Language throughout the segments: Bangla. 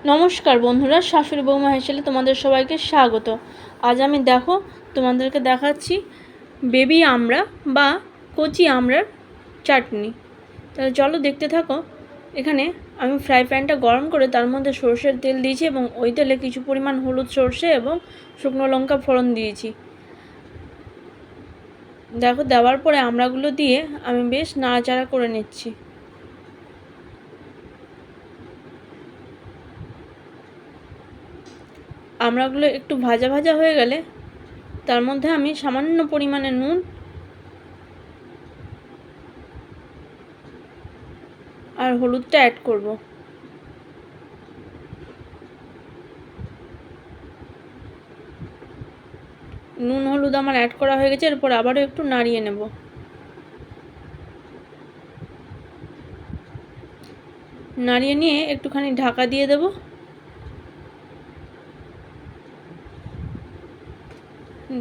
নমস্কার বন্ধুরা, শাশুড়ি বৌমা হেসেলে তোমাদের সবাইকে স্বাগত। আজ আমি তোমাদেরকে দেখাচ্ছি বেবি আমড়া বা কচি আমড়ার চাটনি। তাহলে চলো দেখতে থাকো। এখানে আমি ফ্রাই প্যানটা গরম করে তার মধ্যে সরষের তেল দিয়েছি এবং ওই তেলে কিছু পরিমাণ হলুদ, সরষে এবং শুকনো লঙ্কা ফোড়ন দিয়েছি। দেখো, দেওয়ার পরে আমড়াগুলো দিয়ে আমি বেশ নাড়াচাড়া করে নিচ্ছি। আমড়াগুলো একটু ভাজা ভাজা হয়ে গেলে তার মধ্যে আমি সামান্য পরিমাণে নুন আর হলুদটা অ্যাড করব। নুন হলুদ আমার অ্যাড করা হয়ে গেছে। এরপর আবারও একটু নাড়িয়ে নেব। নাড়িয়ে নিয়ে একটুখানি ঢাকা দিয়ে দেব।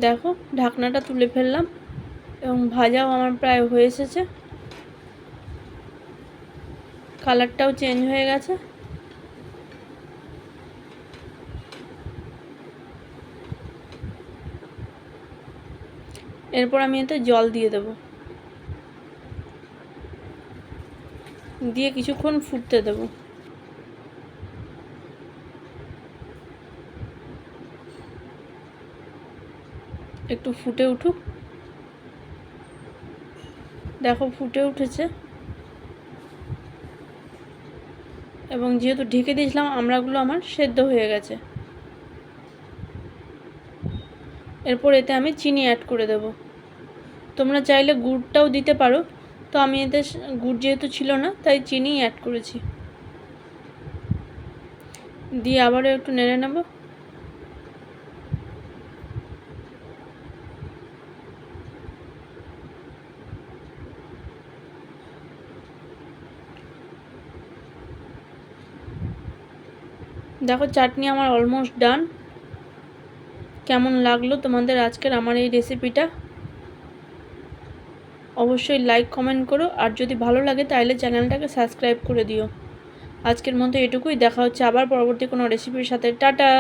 দেখো, ঢাকনাটা তুলে ফেললাম এবং ভাজাও আমার প্রায় হয়ে এসেছে। কালারটাও চেঞ্জ হয়ে গেছে। এরপর আমি এতে জল দিয়ে দেব, দিয়ে কিছুক্ষণ ফুটতে দেব। একটু ফুটে উঠুক। দেখো, ফুটে উঠেছে এবং যেহেতু ঢেকে দিয়েছিলাম আমড়াগুলো আমার সেদ্ধ হয়ে গেছে। এরপর এতে আমি চিনি অ্যাড করে দেব। তোমরা চাইলে গুড়টাও দিতে পারো, তো আমি এতে গুড় যেহেতু ছিল না তাই চিনি অ্যাড করেছি। দিয়ে আবারও একটু নেড়ে নেব। দেখো, চাটনি আমার অলমোস্ট ডান। কেমন লাগলো তোমাদের আজকের আমার এই রেসিপিটা? অবশ্যই লাইক কমেন্ট করো, আর যদি ভালো লাগে তাহলে চ্যানেলটাকে সাবস্ক্রাইব করে দিও। আজকের মতো এটুকুই। দেখা হচ্ছে আবার পরবর্তী কোনো রেসিপির সাথে। টাটা।